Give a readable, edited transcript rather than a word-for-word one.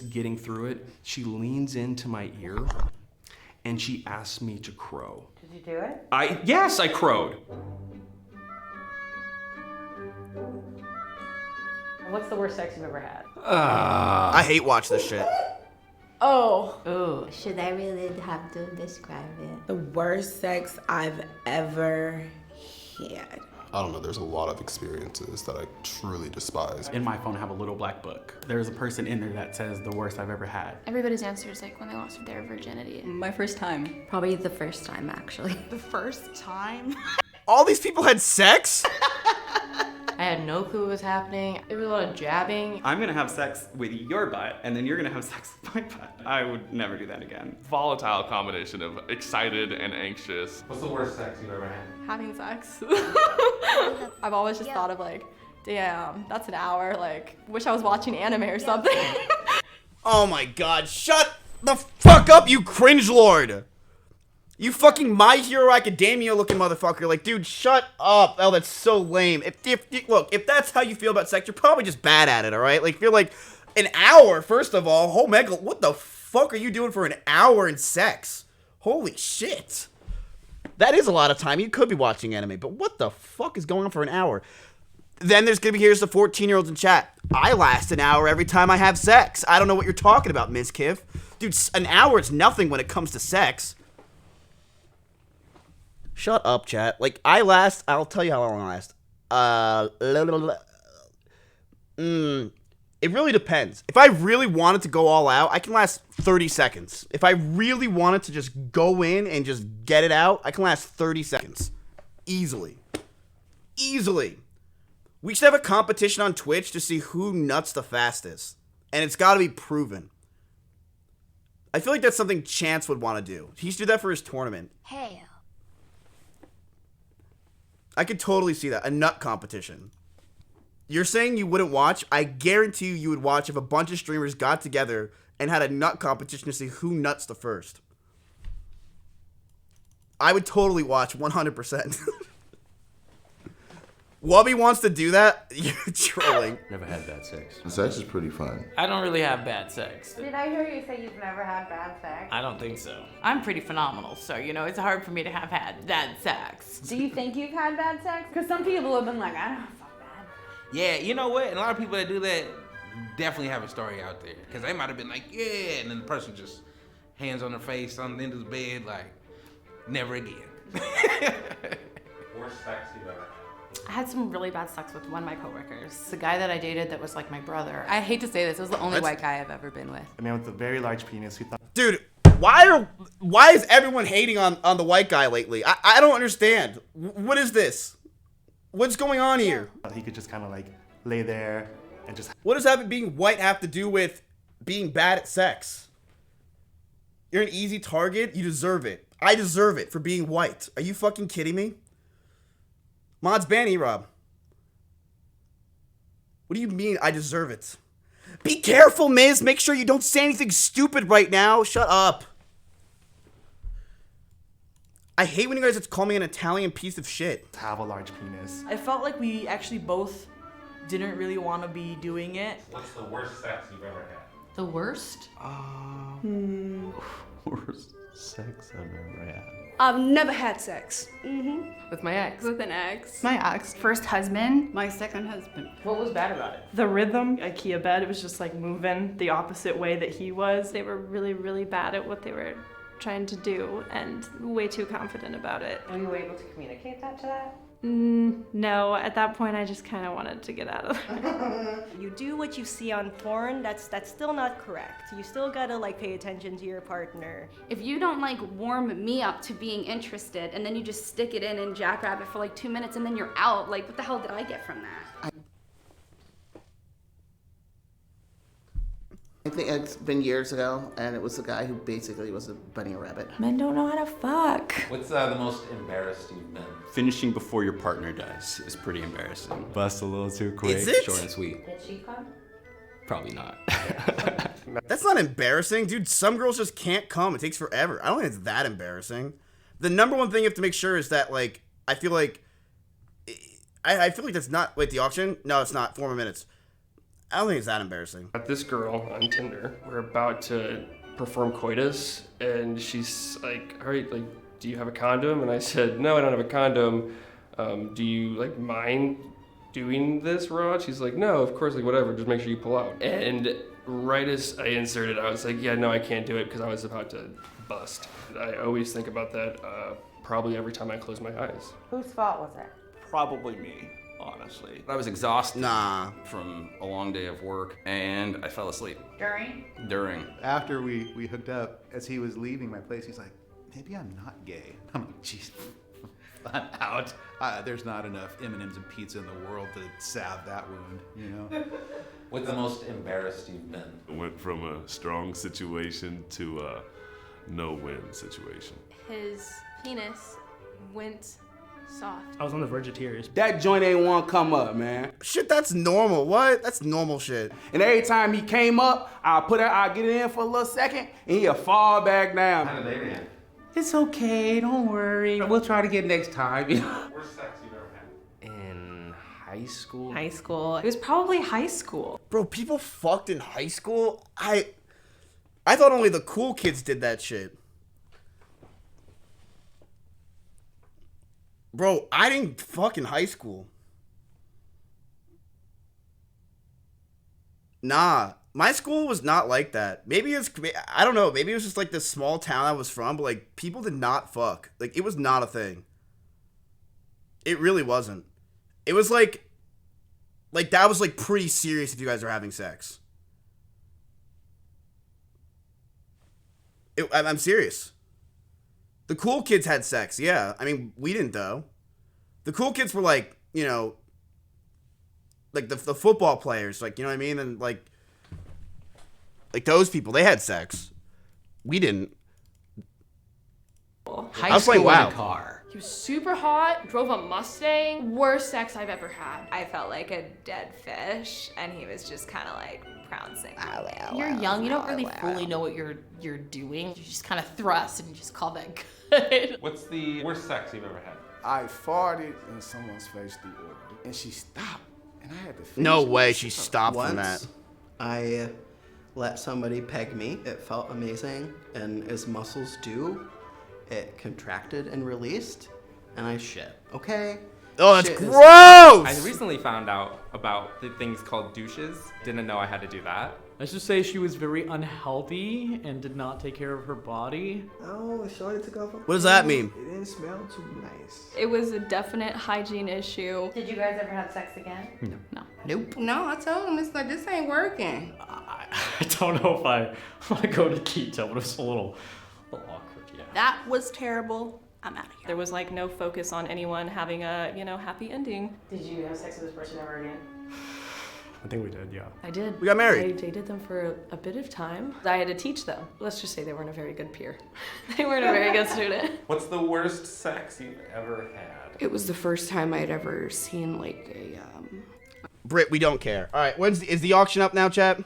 Getting through it, she leans into my ear and she asks me to crow. Did you do it? Yes, I crowed. What's the worst sex you've ever had? I hate watch this shit. Oh. Ooh. Should I really have to describe it? The worst sex I've ever had. I don't know, there's a lot of experiences that I truly despise. In my phone, I have a little black book. There's a person in there that says the worst I've ever had. Everybody's answer is like when they lost their virginity. My first time. Probably the first time, actually. The first time? All these people had sex? I had no clue what was happening. There was a lot of jabbing. I'm gonna have sex with your butt, and then you're gonna have sex with my butt. I would never do that again. Volatile combination of excited and anxious. What's the worst sex you've ever had? Having sex. I've always just thought of like, damn, that's an hour. Like, wish I was watching anime or something. Oh my god, shut the fuck up, you cringe lord! You fucking My Hero Academia looking motherfucker. Like, dude, shut up. Oh, that's so lame. Look, if that's how you feel about sex, you're probably just bad at it, alright? Like, you're like, an hour, first of all. Omega, what the fuck are you doing for an hour in sex? Holy shit. That is a lot of time. You could be watching anime, but what the fuck is going on for an hour? Then here's the 14-year-olds in chat. I last an hour every time I have sex. I don't know what you're talking about, Mizkif. Dude, an hour is nothing when it comes to sex. Shut up, chat. Like, I'll tell you how long I last. It really depends. If I really wanted to go all out, I can last 30 seconds. If I really wanted to just go in and just get it out, I can last 30 seconds. Easily. Easily. We should have a competition on Twitch to see who nuts the fastest. And it's got to be proven. I feel like that's something Chance would want to do. He should do that for his tournament. Hey. I could totally see that. A nut competition. You're saying you wouldn't watch? I guarantee you would watch if a bunch of streamers got together and had a nut competition to see who nuts the first. I would totally watch 100%. Wubby wants to do that? You're trolling. Never had bad sex. Sex is pretty fun. I don't really have bad sex. Did I hear you say you've never had bad sex? I don't think so. I'm pretty phenomenal, so, it's hard for me to have had bad sex. Do you think you've had bad sex? Because some people have been like, I don't fuck bad. Yeah, you know what? And a lot of people that do that definitely have a story out there. Because they might have been like, yeah, and then the person just hands on their face on the end of the bed, like, never again. Worst sex you've ever had? I had some really bad sex with one of my coworkers. The guy that I dated that was like my brother. I hate to say this, it was the only white guy I've ever been with. A man with a very large penis who thought... Dude, why is everyone hating on the white guy lately? I don't understand. What is this? What's going on here? He could just kind of like lay there and just... What does having being white have to do with being bad at sex? You're an easy target. You deserve it. I deserve it for being white. Are you fucking kidding me? Mods ban E-Rob. What do you mean I deserve it? Be careful, Miz. Make sure you don't say anything stupid right now. Shut up. I hate when you guys call me an Italian piece of shit. Have a large penis. I felt like we actually both didn't really want to be doing it. What's the worst sex you've ever had? The worst? Worst sex I've ever had. I've never had sex. With my ex. With an ex. My ex. First husband. My second husband. What was bad about it? The rhythm, IKEA bed, it was just like moving the opposite way that he was. They were really, really bad at what they were trying to do and way too confident about it. Were you able to communicate that to that? No, at that point I just kind of wanted to get out of there. You do what you see on porn, that's still not correct. You still gotta pay attention to your partner. If you don't warm me up to being interested and then you just stick it in and jackrabbit for 2 minutes and then you're out, what the hell did I get from that? I think it's been years ago, and it was a guy who basically was a bunny rabbit. Men don't know how to fuck. What's the most embarrassed you've been? Finishing before your partner does is pretty embarrassing. Bust a little too quick. Is it? Short and sweet. Did she come? Probably not. That's not embarrassing, dude. Some girls just can't come. It takes forever. I don't think it's that embarrassing. The number one thing you have to make sure is that, I feel like... I feel like that's not... Wait, the auction? No, it's not. 4 more minutes. I don't think it's that embarrassing. Got this girl on Tinder. We're about to perform coitus, and she's like, all right, like, do you have a condom? And I said, no, I don't have a condom. Do you like mind doing this, Rod? She's like, no, of course, like whatever, just make sure you pull out. And right as I inserted, I was like, yeah, no, I can't do it because I was about to bust. I always think about that probably every time I close my eyes. Whose fault was it? Probably me, honestly. I was exhausted Nah. from a long day of work, and I fell asleep. During? After we hooked up, as he was leaving my place, he's like, maybe I'm not gay. I'm like, jeez, I'm out. There's not enough M&Ms and pizza in the world to salve that wound, you know? What's the most embarrassed you've been? Went from a strong situation to a no-win situation. His penis went soft. I was on the verge of tears. That joint ain't want to come up, man. Shit, that's normal. What? That's normal shit. And every time he came up, I'll get it in for a little second, and he'll fall back down. How did they react? It's okay, don't worry. We'll try to get next time. Worst sex you've ever had? In high school? High school. It was probably high school. Bro, people fucked in high school? I thought only the cool kids did that shit. Bro, I didn't fuck in high school. Nah, my school was not like that. Maybe it's, I don't know, maybe it was just like this small town I was from, but like people did not fuck. Like it was not a thing. It really wasn't. It was like that was like pretty serious if you guys are having sex. I'm serious. The cool kids had sex, yeah. I mean, we didn't though. The cool kids were like, you know, like the football players, like, you know what I mean? And like those people, they had sex. We didn't. High I was like, school wow. in a car. He was super hot, drove a Mustang. Worst sex I've ever had. I felt like a dead fish, and he was just kind of like pouncing. You're young, you don't really fully know what you're doing. You just kind of thrust and you just call that good. What's the worst sex you've ever had? I farted in someone's face through order, and she stopped, and I had to finish No it. way she stopped from Once, that. I let somebody peg me. It felt amazing, and as muscles do, it contracted and released, and I shit. Okay? Oh, that's Shit is- gross! I recently found out about the things called douches. Didn't know I had to do that. Let's just say she was very unhealthy and did not take care of her body. Oh, shorty took off. What does that mean? It didn't smell too nice. It was a definite hygiene issue. Did you guys ever have sex again? No. Nope. No, I told him, it's like, this ain't working. I don't know if I want to go to keto, but it's a little awkward, yeah. That was terrible. I'm out of here. There was like no focus on anyone having a, you know, happy ending. Did you have sex with this person ever again? I think we did, yeah. I did. We got married. I dated them for a bit of time. I had to teach them. Let's just say they weren't a very good peer. They weren't a very good student. What's the worst sex you've ever had? It was the first time I'd ever seen like a Britt, we don't care. All right, is the auction up now, chat?